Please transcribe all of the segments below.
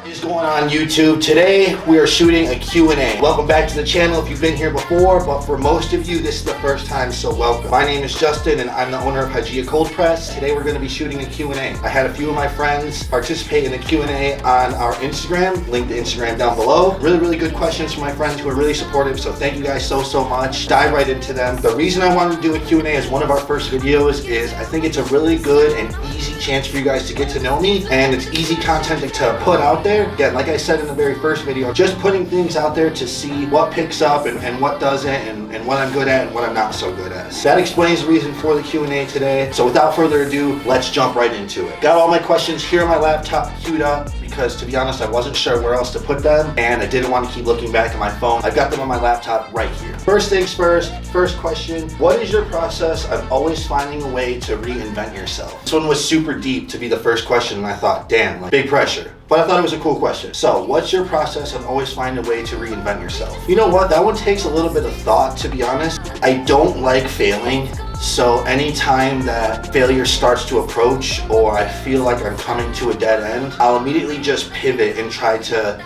What is going on YouTube? Today we are shooting a Q&A. Welcome back to the channel if you've been here before, but for most of you this is the first time, so welcome. My name is Justin and I'm the owner of Hygeia Cold Press. Today we're going to be shooting a Q&A. I had a few of my friends participate in the Q&A on our Instagram, link to Instagram down below. Really good questions from my friends who are really supportive, so thank you guys so much. Dive right into them. The reason I wanted to do a Q&A as one of our first videos is I think it's a really good and easy chance for you guys to get to know me, and it's easy content to put out there. Again, like I said in the very first video, just putting things out there to see what picks up and what doesn't, and what I'm good at and what I'm not so good at. That explains the reason for the Q&A today. So without further ado, let's jump right into it. Got all my questions here on my laptop queued up because, to be honest, I wasn't sure where else to put them and I didn't want to keep looking back at my phone. I've got them on my laptop right here. First things first, first question, what is your process of always finding a way to reinvent yourself? This one was super deep to be the first question and I thought, damn, like, big pressure. But I thought it was a cool question. So, what's your process of always finding a way to reinvent yourself? You know what? That one takes a little bit of thought, to be honest. I don't like failing. So anytime that failure starts to approach or I feel like I'm coming to a dead end, I'll immediately just pivot and try to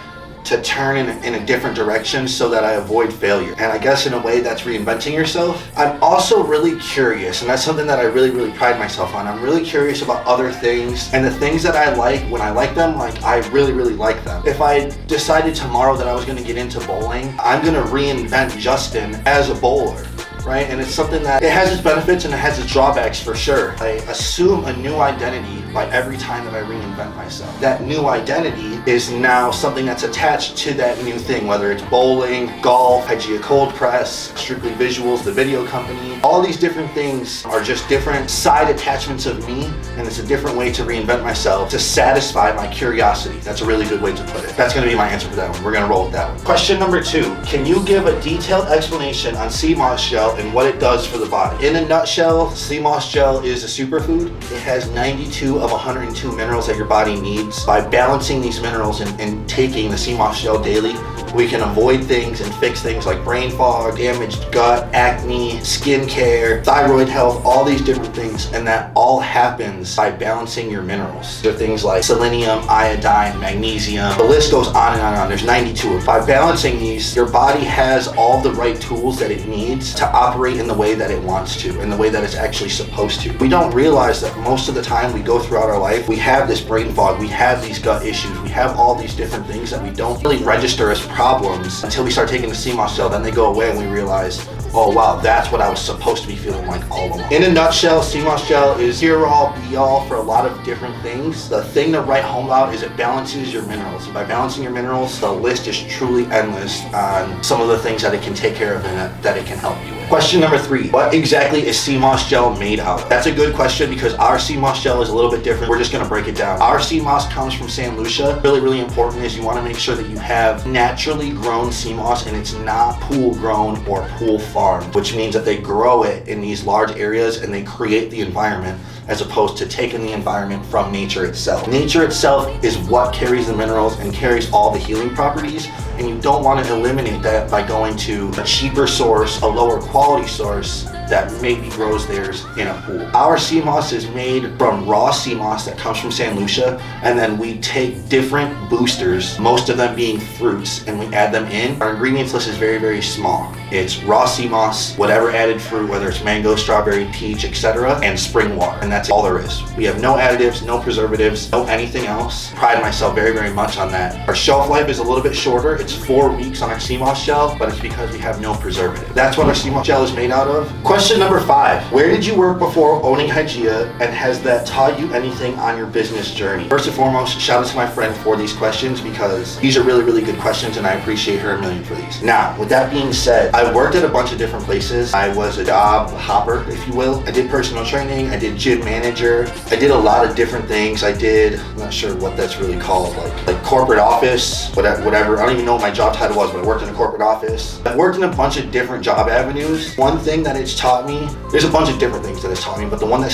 turn in a different direction so that I avoid failure. And I guess in a way that's reinventing yourself. I'm also really curious, and that's something that I really pride myself on. I'm really curious about other things, and the things that I like, when I like them, like I really like them. If I decided tomorrow that I was gonna get into bowling, I'm gonna reinvent Justin as a bowler. Right? And it's something that it has its benefits and it has its drawbacks for sure. I assume a new identity by every time that I reinvent myself. That new identity is now something that's attached to that new thing, whether it's bowling, golf, Hygeia Cold Press, Strictly Visuals, the video company. All these different things are just different side attachments of me, and it's a different way to reinvent myself to satisfy my curiosity. That's a really good way to put it. That's gonna be my answer for that one. We're gonna roll with that one. Question number 2, can you give a detailed explanation on sea moss gel and what it does for the body? In a nutshell, sea moss gel is a superfood. It has 92 of 102 minerals that your body needs. By balancing these minerals and taking the sea moss gel daily, we can avoid things and fix things like brain fog, damaged gut, acne, skin care, thyroid health, all these different things, and that all happens by balancing your minerals. There are things like selenium, iodine, magnesium, the list goes on and on. There's 92 of them. By balancing these, your body has all the right tools that it needs to operate in the way that it wants to, in the way that it's actually supposed to. We don't realize that most of the time we go throughout our life, we have this brain fog, we have these gut issues, we have all these different things that we don't really register as problems until we start taking the sea moss gel. Then they go away and we realize, oh wow, that's what I was supposed to be feeling like all along. In a nutshell, sea moss gel is here-all, be-all for a lot of different things. The thing to write home about is it balances your minerals. And by balancing your minerals, the list is truly endless on some of the things that it can take care of and that it can help you with. Question number 3, what exactly is sea moss gel made out of? That's a good question because our sea moss gel is a little bit different. We're just gonna break it down. Our sea moss comes from St. Lucia. Really important is you wanna make sure that you have naturally grown sea moss and it's not pool grown or pool farmed, which means that they grow it in these large areas and they create the environment as opposed to taking the environment from nature itself. Nature itself is what carries the minerals and carries all the healing properties, and you don't want to eliminate that by going to a cheaper source, a lower quality source that maybe grows theirs in a pool. Our sea moss is made from raw sea moss that comes from St. Lucia, and then we take different boosters, most of them being fruits, and we add them in. Our ingredients list is very small. It's raw sea moss, whatever added fruit, whether it's mango, strawberry, peach, etc., and spring water, and that's all there is. We have no additives, no preservatives, no anything else. Pride myself very much on that. Our shelf life is a little bit shorter. It's 4 weeks on our sea moss gel, but it's because we have no preservative. That's what our sea moss gel is made out of. Question number 5, where did you work before owning Hygeia, and has that taught you anything on your business journey? First and foremost, shout out to my friend for these questions because these are really good questions and I appreciate her a million for these. Now, with that being said, I worked at a bunch of different places. I was a job hopper, if you will. I did personal training, I did gym manager, I did a lot of different things. I did, I'm not sure what that's really called, like corporate office, whatever. I don't even know what my job title was, but I worked in a corporate office. I've worked in a bunch of different job avenues. One thing that it's taught taught me, there's a bunch of different things that it's taught me, but the one that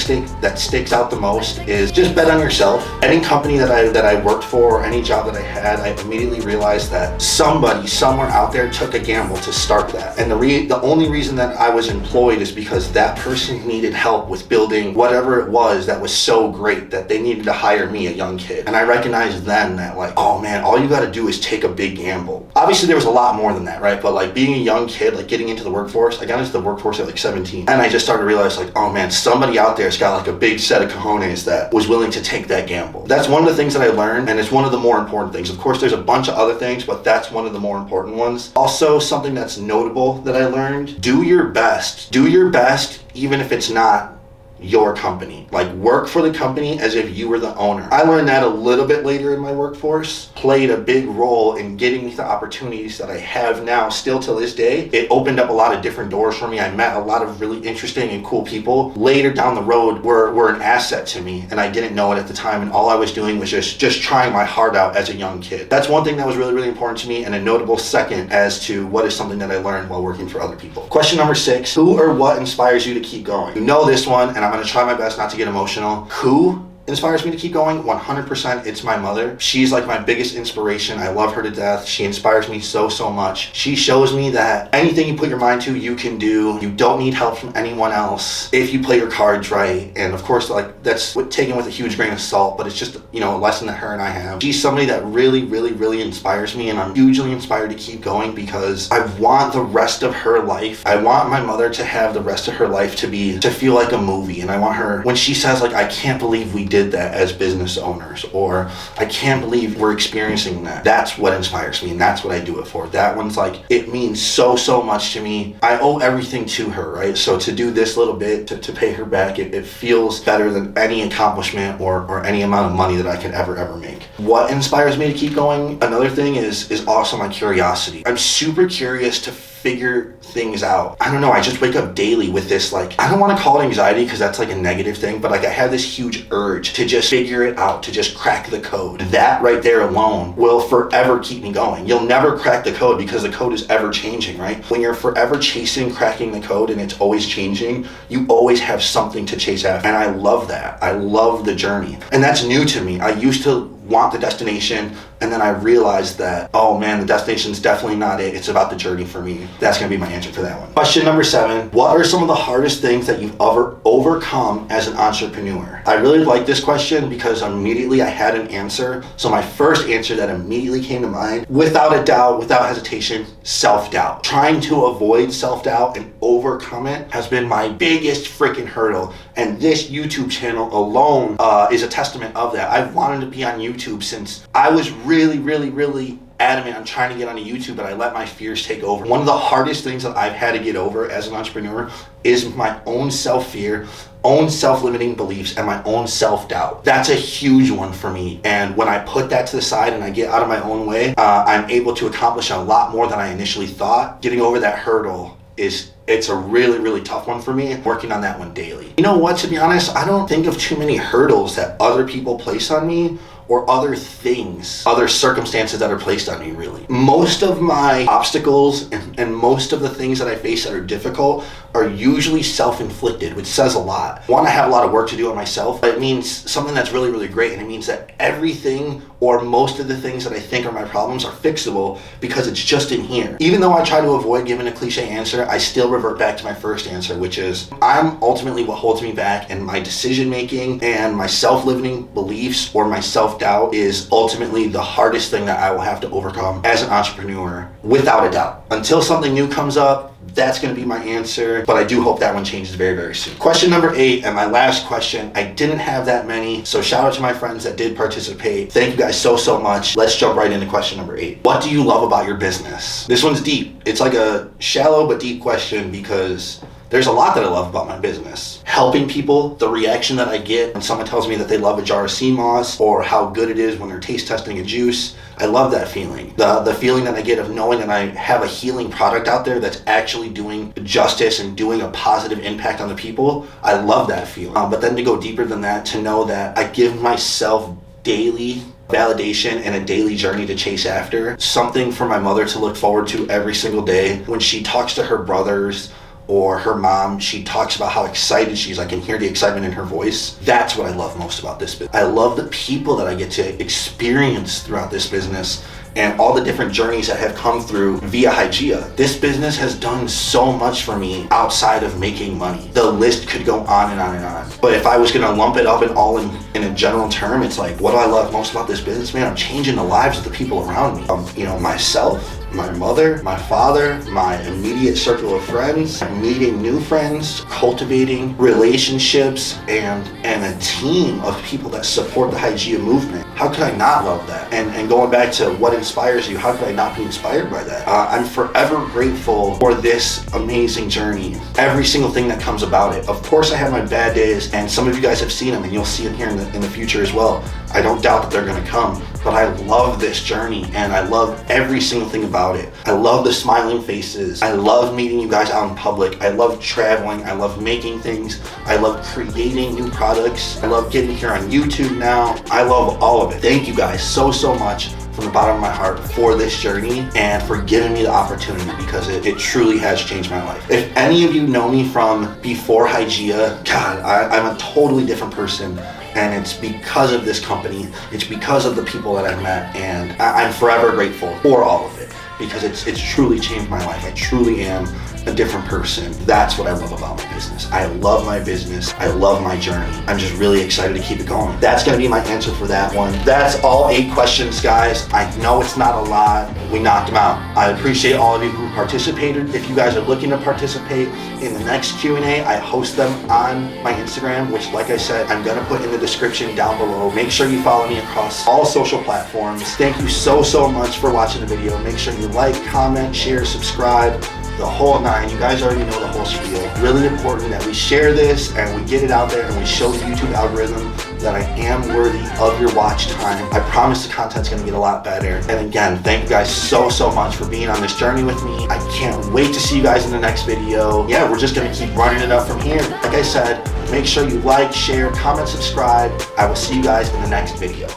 sticks out the most is just bet on yourself. Any company that I worked for, or any job that I had, I immediately realized that somebody somewhere out there took a gamble to start that. And the only reason that I was employed is because that person needed help with building whatever it was that was so great that they needed to hire me, a young kid. And I recognized then that, like, oh man, all you gotta do is take a big gamble. Obviously there was a lot more than that, right? But like being a young kid, like getting into the workforce, I got into the workforce at like 17. And I just started to realize, like, oh man, somebody out there's got like a big set of cojones that was willing to take that gamble. That's one of the things that I learned, and it's one of the more important things. Of course, there's a bunch of other things, but that's one of the more important ones. Also, something that's notable that I learned, do your best. Do your best even if it's not your company. Like, work for the company as if you were the owner. I learned that a little bit later in my workforce, played a big role in getting me the opportunities that I have now, still to this day. It opened up a lot of different doors for me. I met a lot of really interesting and cool people. Later down the road were an asset to me, and I didn't know it at the time, and all I was doing was just trying my heart out as a young kid. That's one thing that was really, really important to me, and a notable second as to what is something that I learned while working for other people. Question number 6, who or what inspires you to keep going? You know this one, and I'm going to try my best not to get emotional. Who inspires me to keep going? 100%, it's my mother. She's like my biggest inspiration. I love her to death. She inspires me so much. She shows me that anything you put your mind to, you can do. You don't need help from anyone else if you play your cards right. And of course, like, that's taken with a huge grain of salt, but it's just, you know, a lesson that her and I have. She's somebody that really inspires me, and I'm hugely inspired to keep going because I want the rest of her life. I want my mother to have the rest of her life to feel like a movie. And I want her, when she says, like, I can't believe we did that as business owners, or I can't believe we're experiencing that. That's what inspires me, and that's what I do it for. That one's like, it means so much to me. I owe everything to her, right? So to do this little bit, to pay her back, it feels better than any accomplishment or any amount of money that I could ever make. What inspires me to keep going? Another thing is also my curiosity. I'm super curious to figure things out. I don't know, I just wake up daily with this, like, I don't want to call it anxiety because that's like a negative thing, but like I have this huge urge to just figure it out, to just crack the code. That right there alone will forever keep me going. You'll never crack the code because the code is ever changing, right? When you're forever chasing cracking the code and it's always changing, you always have something to chase after. And I love that. I love the journey. And that's new to me. I used to want the destination, and then I realized that, oh man, the destination's definitely not it. It's about the journey for me. That's gonna be my answer for that one. Question number 7, what are some of the hardest things that you've ever overcome as an entrepreneur? I really like this question because immediately I had an answer. So my first answer that immediately came to mind, without a doubt, without hesitation, self-doubt. Trying to avoid self-doubt and overcome it has been my biggest freaking hurdle. And this YouTube channel alone is a testament of that. I've wanted to be on YouTube since I was really adamant on trying to get onto YouTube, but I let my fears take over. One of the hardest things that I've had to get over as an entrepreneur is my own self-fear, own self-limiting beliefs, and my own self-doubt. That's a huge one for me. And when I put that to the side and I get out of my own way, I'm able to accomplish a lot more than I initially thought. Getting over that hurdle it's a really tough one for me, working on that one daily. You know what, to be honest, I don't think of too many hurdles that other people place on me or other things, other circumstances that are placed on me, really. Most of my obstacles and most of the things that I face that are difficult are usually self-inflicted, which says a lot. One, I have a lot of work to do on myself, but it means something that's really great, and it means that everything or most of the things that I think are my problems are fixable because it's just in here. Even though I try to avoid giving a cliche answer, I still revert back to my first answer, which is I'm ultimately what holds me back, and my decision making and my self-limiting beliefs or my self-doubt is ultimately the hardest thing that I will have to overcome as an entrepreneur, without a doubt. Until something new comes up, that's going to be my answer, but I do hope that one changes very soon. Question number 8, and my last question. I didn't have that many, so shout out to my friends that did participate. Thank you guys so much. Let's jump right into question number 8. What do you love about your business? This one's deep. It's like a shallow but deep question because there's a lot that I love about my business. Helping people, the reaction that I get when someone tells me that they love a jar of sea moss, or how good it is when they're taste testing a juice. I love that feeling. The feeling that I get of knowing that I have a healing product out there that's actually doing justice and doing a positive impact on the people. I love that feeling. But then to go deeper than that, to know that I give myself daily validation and a daily journey to chase after. Something for my mother to look forward to every single day when she talks to her brothers, or her mom, she talks about how excited she is. I can hear the excitement in her voice. That's what I love most about this business. I love the people that I get to experience throughout this business and all the different journeys that have come through via Hygeia. This business has done so much for me outside of making money. The list could go on and on and on. But if I was gonna lump it up and all in a general term, it's like, what do I love most about this business? Man, I'm changing the lives of the people around me. Myself, my mother, my father, my immediate circle of friends, meeting new friends, cultivating relationships, and a team of people that support the Hygeia movement. How could I not love that? And going back to what inspires you, how could I not be inspired by that? I'm forever grateful for this amazing journey. Every single thing that comes about it. Of course, I have my bad days, and some of you guys have seen them, and you'll see them here in the future as well. I don't doubt that they're gonna come, but I love this journey, and I love every single thing about it. I love the smiling faces. I love meeting you guys out in public. I love traveling. I love making things. I love creating new products. I love getting here on YouTube now. I love all of it. Thank you guys so much from the bottom of my heart for this journey and for giving me the opportunity, because it truly has changed my life. If any of you know me from before Hygeia, God, I'm a totally different person. And it's because of this company, it's because of the people that I've met, and I'm forever grateful for all of it, because it's truly changed my life. I truly am a different person. That's what I love about my business. I love my business. I love my journey. I'm just really excited to keep it going. That's gonna be my answer for that one. That's all 8 questions, guys. I know it's not a lot. We knocked them out. I appreciate all of you who participated. If you guys are looking to participate in the next Q&A, I host them on my Instagram, which, like I said, I'm gonna put in the description down below. Make sure you follow me across all social platforms. Thank you so much for watching the video. Make sure you like, comment, share, subscribe, the whole 9. You guys already know the whole spiel. Really important that we share this and we get it out there and we show the YouTube algorithm that I am worthy of your watch time. I promise the content's gonna get a lot better. And again, thank you guys so much for being on this journey with me. I can't wait to see you guys in the next video. Yeah, we're just gonna keep running it up from here. Like I said, make sure you like, share, comment, subscribe. I will see you guys in the next video.